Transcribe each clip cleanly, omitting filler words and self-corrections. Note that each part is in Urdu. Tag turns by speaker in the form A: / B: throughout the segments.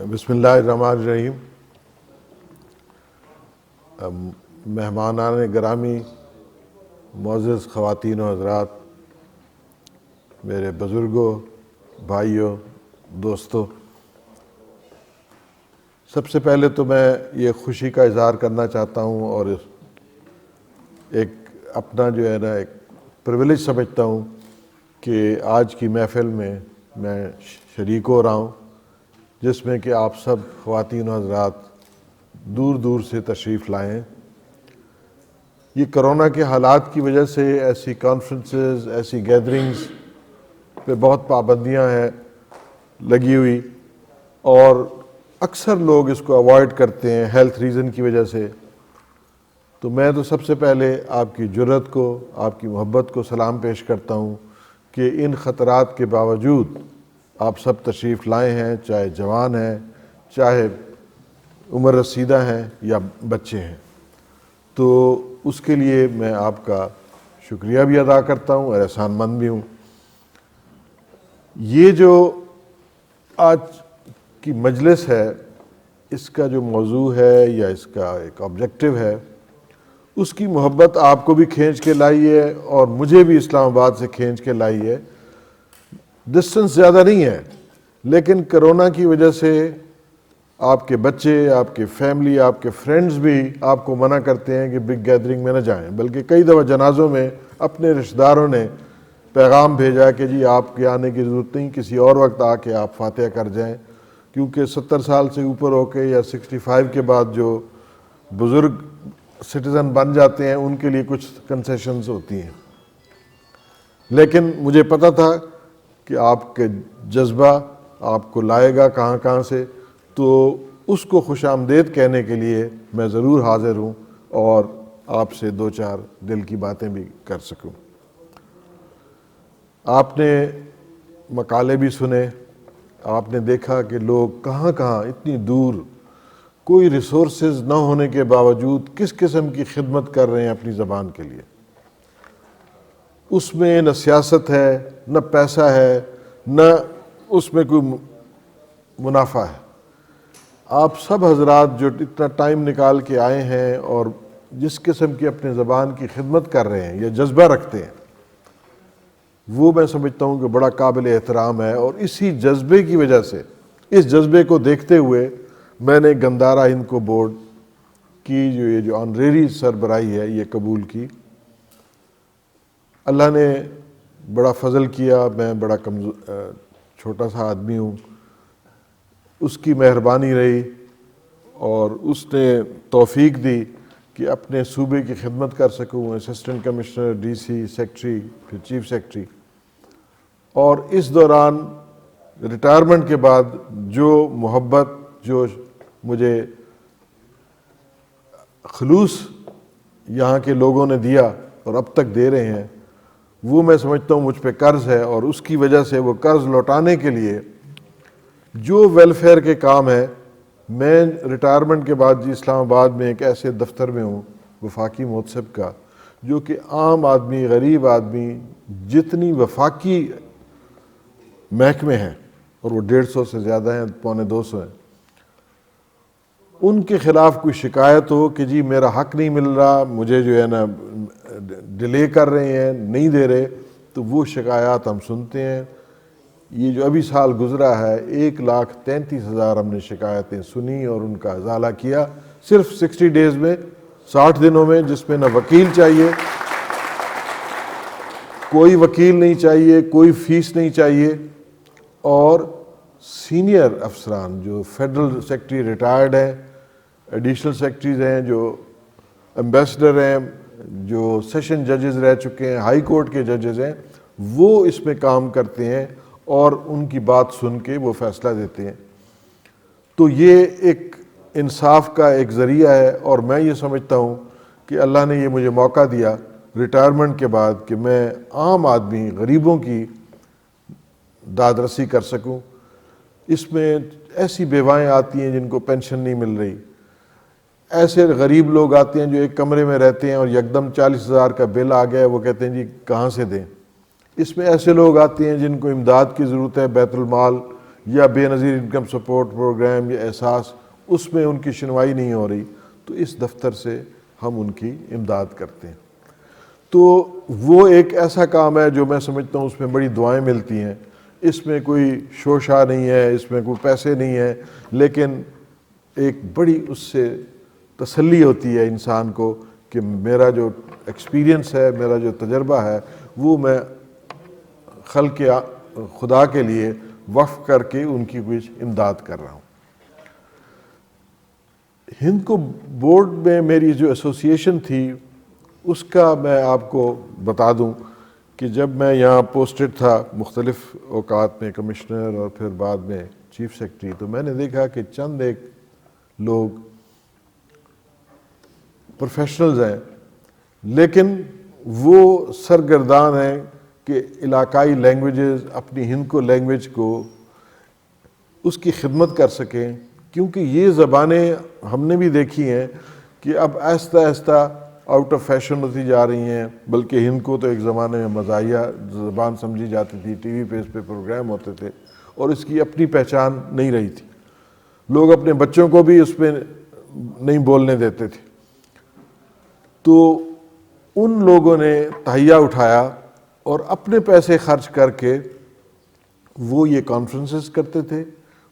A: بسم اللہ الرحمن الرحیم۔ مہمانان گرامی، معزز خواتین و حضرات، میرے بزرگوں، بھائیوں، دوستوں، سب سے پہلے تو میں یہ خوشی کا اظہار کرنا چاہتا ہوں اور ایک اپنا جو ہے نا ایک پریویلیج سمجھتا ہوں کہ آج کی محفل میں شریک ہو رہا ہوں، جس میں کہ آپ سب خواتین و حضرات دور دور سے تشریف لائیں۔ یہ کرونا کے حالات کی وجہ سے ایسی کانفرنسز، ایسی گیدرنگز پہ بہت پابندیاں ہیں لگی ہوئی، اور اکثر لوگ اس کو اوائڈ کرتے ہیں ہیلتھ ریزن کی وجہ سے۔ تو میں تو سب سے پہلے آپ کی جرأت کو، آپ کی محبت کو سلام پیش کرتا ہوں کہ ان خطرات کے باوجود آپ سب تشریف لائے ہیں، چاہے جوان ہیں، چاہے عمر رسیدہ ہیں یا بچے ہیں۔ تو اس کے لیے میں آپ کا شکریہ بھی ادا کرتا ہوں اور احسان مند بھی ہوں۔ یہ جو آج کی مجلس ہے، اس کا جو موضوع ہے یا اس کا ایک آبجیکٹو ہے، اس کی محبت آپ کو بھی کھینچ کے لائی ہے اور مجھے بھی اسلام آباد سے کھینچ کے لائی ہے۔ ڈسٹنس زیادہ نہیں ہے، لیکن کرونا کی وجہ سے آپ کے بچے، آپ کے فیملی، آپ کے فرینڈز بھی آپ کو منع کرتے ہیں کہ بگ گیدرنگ میں نہ جائیں، بلکہ کئی دفعہ جنازوں میں اپنے رشتہ داروں نے پیغام بھیجا کہ جی آپ کے آنے کی ضرورت نہیں، کسی اور وقت آ کے آپ فاتحہ کر جائیں، کیونکہ 70 سال سے اوپر ہو کے یا 65 کے بعد جو بزرگ سٹیزن بن جاتے ہیں ان کے لیے کچھ کنسیشنز ہوتی ہیں۔ لیکن مجھے پتہ تھا کہ آپ کے جذبہ آپ کو لائے گا کہاں کہاں سے، تو اس کو خوش آمدید کہنے کے لیے میں ضرور حاضر ہوں اور آپ سے دو چار دل کی باتیں بھی کر سکوں۔ آپ نے مقالے بھی سنے، آپ نے دیکھا کہ لوگ کہاں کہاں اتنی دور کوئی ریسورسز نہ ہونے کے باوجود کس قسم کی خدمت کر رہے ہیں اپنی زبان کے لیے۔ اس میں نہ سیاست ہے، نہ پیسہ ہے، نہ اس میں کوئی منافع ہے۔ آپ سب حضرات جو اتنا ٹائم نکال کے آئے ہیں اور جس قسم کی اپنے زبان کی خدمت کر رہے ہیں یا جذبہ رکھتے ہیں، وہ میں سمجھتا ہوں کہ بڑا قابل احترام ہے۔ اور اسی جذبے کی وجہ سے، اس جذبے کو دیکھتے ہوئے میں نے گندارا ہند کو بورڈ کی یہ جو آنریری سربراہی ہے یہ قبول کی۔ اللہ نے بڑا فضل کیا، میں بڑا چھوٹا سا آدمی ہوں، اس کی مہربانی رہی اور اس نے توفیق دی کہ اپنے صوبے کی خدمت کر سکوں، assistant commissioner, D C, secretary, پھر چیف سیکٹری۔ اور اس دوران ریٹائرمنٹ کے بعد جو محبت، جو مجھے خلوص یہاں کے لوگوں نے دیا اور اب تک دے رہے ہیں، وہ میں سمجھتا ہوں مجھ پہ قرض ہے، اور اس کی وجہ سے وہ قرض لوٹانے کے لیے جو ویلفیئر کے کام ہے، میں ریٹائرمنٹ کے بعد جی اسلام آباد میں ایک ایسے دفتر میں ہوں وفاقی محتسب کا، جو کہ عام آدمی، غریب آدمی، جتنی وفاقی محکمے ہیں، اور وہ 150 سے زیادہ ہیں، 250 ہیں، ان کے خلاف کوئی شکایت ہو کہ جی میرا حق نہیں مل رہا، مجھے جو ہے نا ڈیلے کر رہے ہیں، نہیں دے رہے، تو وہ شکایات ہم سنتے ہیں۔ یہ جو ابھی سال گزرا ہے، 1,33,000 ہم نے شکایتیں سنی اور ان کا ازالہ کیا، صرف 60 ڈیز میں، 60 دنوں میں، جس میں نہ وکیل چاہیے، کوئی وکیل نہیں چاہیے، کوئی فیس نہیں چاہیے، اور سینئر افسران جو فیڈرل سیکرٹری ریٹائرڈ ہیں، ایڈیشنل سیکرٹریز ہیں، جو ایمبیسڈر ہیں، جو سیشن ججز رہ چکے ہیں، ہائی کورٹ کے ججز ہیں، وہ اس میں کام کرتے ہیں اور ان کی بات سن کے وہ فیصلہ دیتے ہیں۔ تو یہ ایک انصاف کا ایک ذریعہ ہے، اور میں یہ سمجھتا ہوں کہ اللہ نے یہ مجھے موقع دیا ریٹائرمنٹ کے بعد کہ میں عام آدمی، غریبوں کی داد رسی کر سکوں۔ اس میں ایسی بیوائیں آتی ہیں جن کو پینشن نہیں مل رہی، ایسے غریب لوگ آتے ہیں جو ایک کمرے میں رہتے ہیں اور یکدم 40,000 کا بل آ گیا، وہ کہتے ہیں جی کہاں سے دیں۔ اس میں ایسے لوگ آتے ہیں جن کو امداد کی ضرورت ہے، بیت المال یا بے نظیر انکم سپورٹ پروگرام یا احساس، اس میں ان کی شنوائی نہیں ہو رہی، تو اس دفتر سے ہم ان کی امداد کرتے ہیں۔ تو وہ ایک ایسا کام ہے جو میں سمجھتا ہوں اس میں بڑی دعائیں ملتی ہیں، اس میں کوئی شوشہ نہیں ہے، اس میں کوئی پیسے نہیں ہے، لیکن ایک بڑی اس سے تسلی ہوتی ہے انسان کو کہ میرا جو ایکسپیرینس ہے، میرا جو تجربہ ہے، وہ میں خلق خدا کے لیے وقف کر کے ان کی کچھ امداد کر رہا ہوں۔ ہند کو بورڈ میں میری جو ایسوسیشن تھی اس کا میں آپ کو بتا دوں کہ جب میں یہاں پوسٹڈ تھا مختلف اوقات میں، کمشنر اور پھر بعد میں چیف سیکرٹری، تو میں نے دیکھا کہ چند ایک لوگ پروفیشنلز ہیں لیکن وہ سرگردان ہیں کہ علاقائی لینگویجز، اپنی ہند کو لینگویج کو اس کی خدمت کر سکیں، کیونکہ یہ زبانیں ہم نے بھی دیکھی ہیں کہ اب آہستہ آہستہ آؤٹ آف فیشن ہوتی جا رہی ہیں، بلکہ ہند کو تو ایک زمانے میں مزاحیہ زبان سمجھی جاتی تھی، ٹی وی پہ اس پہ پروگرام ہوتے تھے اور اس کی اپنی پہچان نہیں رہی تھی، لوگ اپنے بچوں کو بھی اس پہ نہیں بولنے دیتے تھے۔ تو ان لوگوں نے تہیہ اٹھایا اور اپنے پیسے خرچ کر کے وہ یہ کانفرنسز کرتے تھے،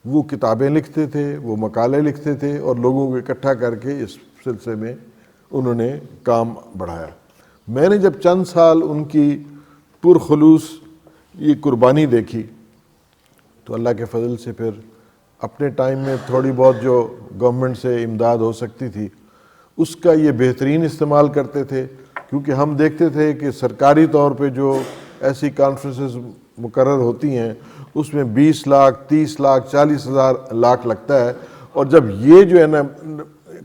A: وہ کتابیں لکھتے تھے، وہ مقالے لکھتے تھے اور لوگوں کو اکٹھا کر کے اس سلسلے میں انہوں نے کام بڑھایا۔ میں نے جب چند سال ان کی پرخلوص یہ قربانی دیکھی تو اللہ کے فضل سے پھر اپنے ٹائم میں تھوڑی بہت جو گورنمنٹ سے امداد ہو سکتی تھی اس کا یہ بہترین استعمال کرتے تھے، کیونکہ ہم دیکھتے تھے کہ سرکاری طور پہ جو ایسی کانفرنسز مقرر ہوتی ہیں اس میں 20 لاکھ 30 لاکھ 40,000 لاکھ لگتا ہے، اور جب یہ جو ہے نا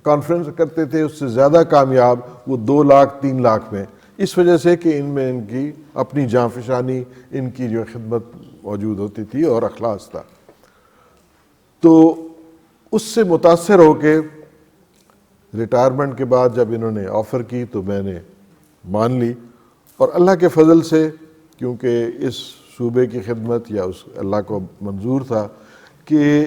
A: کانفرنس کرتے تھے اس سے زیادہ کامیاب وہ 2 لاکھ 3 لاکھ میں، اس وجہ سے کہ ان میں ان کی اپنی جانفشانی، ان کی جو خدمت موجود ہوتی تھی اور اخلاص تھا۔ تو اس سے متاثر ہو کے ریٹائرمنٹ کے بعد جب انہوں نے آفر کی تو میں نے مان لی، اور اللہ کے فضل سے کیونکہ اس صوبے کی خدمت یا اس اللہ کو منظور تھا کہ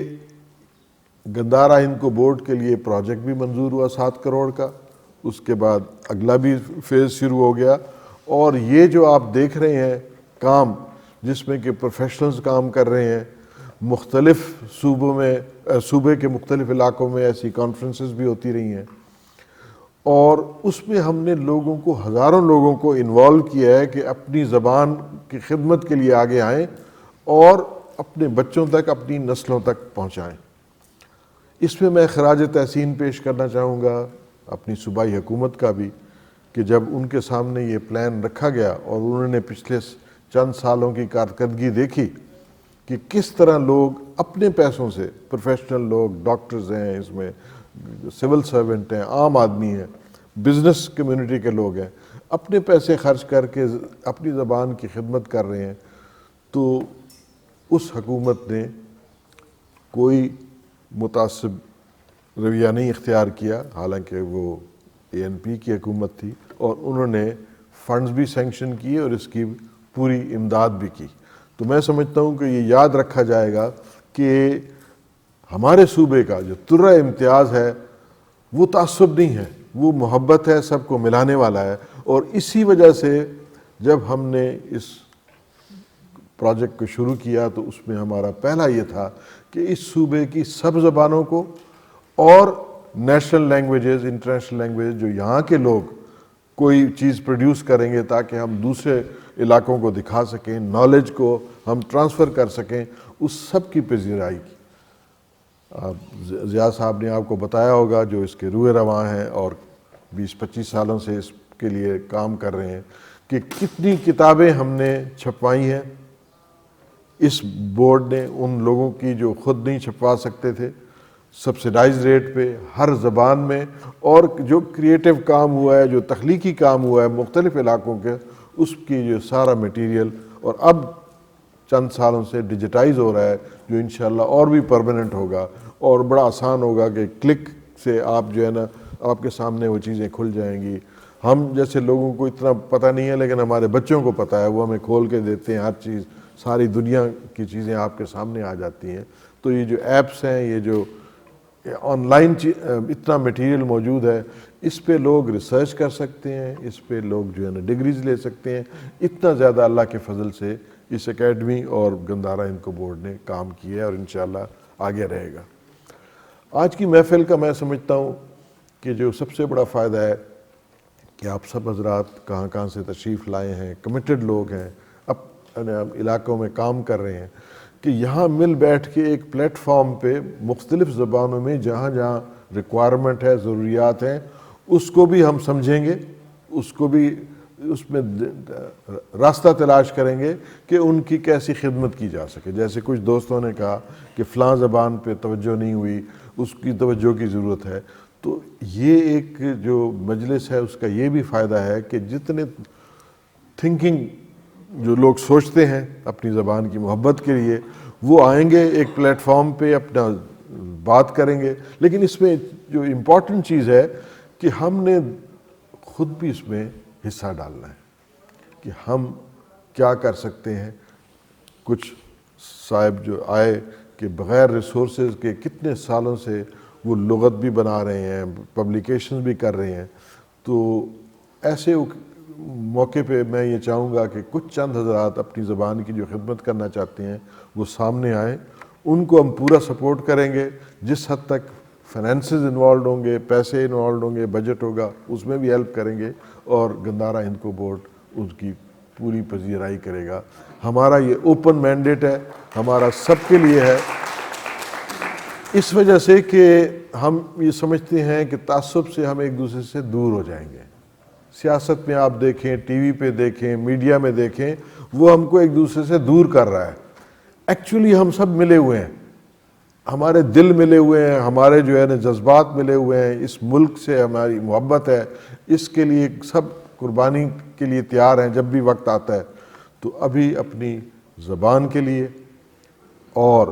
A: گندھارا ہند کو بورڈ کے لیے پروجیکٹ بھی منظور ہوا 7 کروڑ کا، اس کے بعد اگلا بھی فیز شروع ہو گیا، اور یہ جو آپ دیکھ رہے ہیں کام جس میں کہ پروفیشنلز کام کر رہے ہیں، مختلف صوبوں میں، صوبے کے مختلف علاقوں میں ایسی کانفرنسز بھی ہوتی رہی ہیں، اور اس میں ہم نے لوگوں کو، ہزاروں لوگوں کو انوالو کیا ہے کہ اپنی زبان کی خدمت کے لیے آگے آئیں اور اپنے بچوں تک، اپنی نسلوں تک پہنچائیں۔ اس میں خراج تحسین پیش کرنا چاہوں گا اپنی صوبائی حکومت کا بھی، کہ جب ان کے سامنے یہ پلان رکھا گیا اور انہوں نے پچھلے چند سالوں کی کارکردگی دیکھی کہ کس طرح لوگ اپنے پیسوں سے، پروفیشنل لوگ، ڈاکٹرز ہیں، اس میں سول سرونٹ ہیں، عام آدمی ہیں، بزنس کمیونٹی کے لوگ ہیں، اپنے پیسے خرچ کر کے اپنی زبان کی خدمت کر رہے ہیں، تو اس حکومت نے کوئی متعصب رویہ نہیں اختیار کیا، حالانکہ وہ ANP کی حکومت تھی، اور انہوں نے فنڈز بھی سینکشن کیے اور اس کی پوری امداد بھی کی۔ تو میں سمجھتا ہوں کہ یہ یاد رکھا جائے گا کہ ہمارے صوبے کا جو ترہ امتیاز ہے وہ تعصب نہیں ہے، وہ محبت ہے، سب کو ملانے والا ہے، اور اسی وجہ سے جب ہم نے اس پروجیکٹ کو شروع کیا تو اس میں ہمارا پہلا یہ تھا کہ اس صوبے کی سب زبانوں کو اور نیشنل لینگویجز، انٹرنیشنل لینگویج جو یہاں کے لوگ کوئی چیز پروڈیوس کریں گے تاکہ ہم دوسرے علاقوں کو دکھا سکیں، نالج کو ہم ٹرانسفر کر سکیں، اس سب کی پذیرائی کی۔ ضیاء صاحب نے آپ کو بتایا ہوگا جو اس کے روئے رواں ہیں اور 20-25 سالوں سے اس کے لیے کام کر رہے ہیں، کہ کتنی کتابیں ہم نے چھپوائی ہیں اس بورڈ نے، ان لوگوں کی جو خود نہیں چھپوا سکتے تھے، سبسیڈائز ریٹ پہ ہر زبان میں، اور جو کریٹیو کام ہوا ہے، جو تخلیقی کام ہوا ہے مختلف علاقوں کے، اس کی جو سارا میٹیریل، اور اب چند سالوں سے ڈیجیٹائز ہو رہا ہے جو انشاءاللہ اور بھی پرماننٹ ہوگا اور بڑا آسان ہوگا کہ کلک سے آپ جو ہے نا آپ کے سامنے وہ چیزیں کھل جائیں گی۔ ہم جیسے لوگوں کو اتنا پتہ نہیں ہے لیکن ہمارے بچوں کو پتہ ہے، وہ ہمیں کھول کے دیتے ہیں ہر چیز ساری دنیا کی چیزیں آپ کے سامنے آ جاتی ہیں. تو یہ جو ایپس ہیں, یہ جو آن لائن اتنا مٹیریل موجود ہے, اس پہ لوگ ریسرچ کر سکتے ہیں, اس پہ لوگ جو ہے نا ڈگریز لے سکتے ہیں. اتنا زیادہ اللہ کے فضل سے اس اکیڈمی اور گندھارا انکو بورڈ نے کام کیا ہے اور انشاءاللہ آگے رہے گا. آج کی محفل کا میں سمجھتا ہوں کہ جو سب سے بڑا فائدہ ہے کہ آپ سب حضرات کہاں کہاں سے تشریف لائے ہیں, کمیٹڈ لوگ ہیں, اپنے علاقوں میں کام کر رہے ہیں, کہ یہاں مل بیٹھ کے ایک پلیٹ فارم پہ مختلف زبانوں میں جہاں جہاں ریکوائرمنٹ ہے, ضروریات ہیں, اس کو بھی ہم سمجھیں گے, اس کو بھی اس میں راستہ تلاش کریں گے کہ ان کی کیسی خدمت کی جا سکے. جیسے کچھ دوستوں نے کہا کہ فلاں زبان پہ توجہ نہیں ہوئی, اس کی توجہ کی ضرورت ہے. تو یہ ایک جو مجلس ہے اس کا یہ بھی فائدہ ہے کہ جتنے تھنکنگ جو لوگ سوچتے ہیں اپنی زبان کی محبت کے لیے, وہ آئیں گے ایک پلیٹ فارم پہ, اپنا بات کریں گے. لیکن اس میں جو امپورٹنٹ چیز ہے کہ ہم نے خود بھی اس میں حصہ ڈالنا ہے کہ ہم کیا کر سکتے ہیں. کچھ صاحب جو آئے کہ بغیر ریسورسز کے کتنے سالوں سے وہ لغت بھی بنا رہے ہیں, پبلیکیشنز بھی کر رہے ہیں. تو ایسے موقع پہ میں یہ چاہوں گا کہ کچھ چند حضرات اپنی زبان کی جو خدمت کرنا چاہتے ہیں وہ سامنے آئیں. ان کو ہم پورا سپورٹ کریں گے, جس حد تک فائنینسز انوالوڈ ہوں گے, پیسے انوالوڈ ہوں گے, بجٹ ہوگا, اس میں بھی ہیلپ کریں گے. اور گندھارا انکو بورڈ اس کی پوری پذیرائی کرے گا. ہمارا یہ اوپن مینڈیٹ ہے, ہمارا سب کے لیے ہے, اس وجہ سے کہ ہم یہ سمجھتے ہیں کہ تعصب سے ہم ایک دوسرے سے دور ہو جائیں گے. سیاست میں آپ دیکھیں, ٹی وی پہ دیکھیں, میڈیا میں دیکھیں, وہ ہم کو ایک دوسرے سے دور کر رہا ہے. ایکچولی ہم سب ملے ہوئے ہیں, ہمارے دل ملے ہوئے ہیں, ہمارے جو ہے نا جذبات ملے ہوئے ہیں. اس ملک سے ہماری محبت ہے, اس کے لیے سب قربانی کے لیے تیار ہیں جب بھی وقت آتا ہے. تو ابھی اپنی زبان کے لیے اور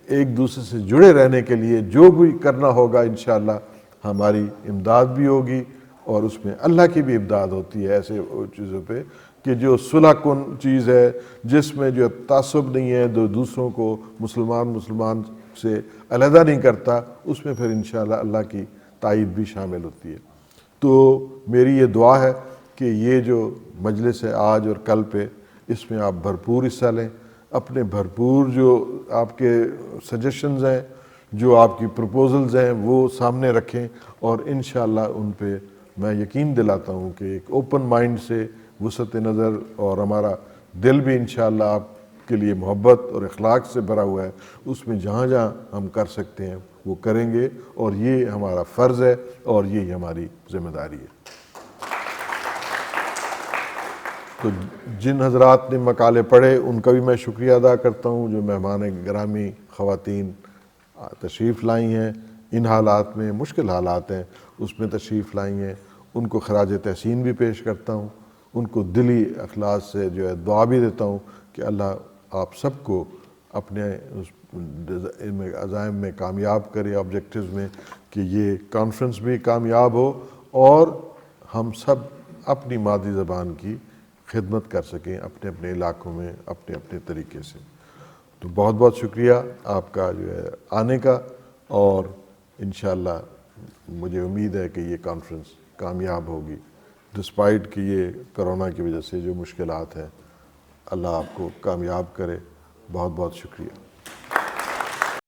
A: ایک دوسرے سے جڑے رہنے کے لیے جو بھی کرنا ہوگا انشاءاللہ ہماری امداد بھی ہوگی, اور اس میں اللہ کی بھی امداد ہوتی ہے ایسے چیزوں پہ کہ جو صلح کن چیز ہے, جس میں جو تعصب نہیں ہے, جو دوسروں کو مسلمان سے علیحدہ نہیں کرتا, اس میں پھر انشاءاللہ اللہ کی تائید بھی شامل ہوتی ہے. تو میری یہ دعا ہے کہ یہ جو مجلس ہے آج اور کل پہ, اس میں آپ بھرپور حصہ لیں, اپنے بھرپور جو آپ کے سجیشنز ہیں, جو آپ کی پروپوزلز ہیں, وہ سامنے رکھیں, اور انشاءاللہ ان پہ میں یقین دلاتا ہوں کہ ایک اوپن مائنڈ سے, وسعت نظر, اور ہمارا دل بھی انشاءاللہ آپ کے لیے محبت اور اخلاق سے بھرا ہوا ہے, اس میں جہاں جہاں ہم کر سکتے ہیں وہ کریں گے, اور یہ ہمارا فرض ہے اور یہ ہماری ذمہ داری ہے. تو جن حضرات نے مقالے پڑھے ان کا بھی میں شکریہ ادا کرتا ہوں. جو مہمان گرامی خواتین تشریف لائی ہیں, ان حالات میں, مشکل حالات ہیں, اس میں تشریف لائی ہیں, ان کو خراج تحسین بھی پیش کرتا ہوں. ان کو دلی اخلاص سے جو ہے دعا بھی دیتا ہوں کہ اللہ آپ سب کو اپنے عزائم میں کامیاب کرے, آبجیکٹیوز میں, کہ یہ کانفرنس بھی کامیاب ہو اور ہم سب اپنی مادری زبان کی خدمت کر سکیں اپنے اپنے علاقوں میں اپنے اپنے طریقے سے. تو بہت بہت شکریہ آپ کا جو ہے آنے کا, اور انشاءاللہ مجھے امید ہے کہ یہ کانفرنس کامیاب ہوگی ڈسپائٹ کہ یہ کرونا کی وجہ سے جو مشکلات ہیں. اللہ آپ کو کامیاب کرے. بہت بہت شکریہ.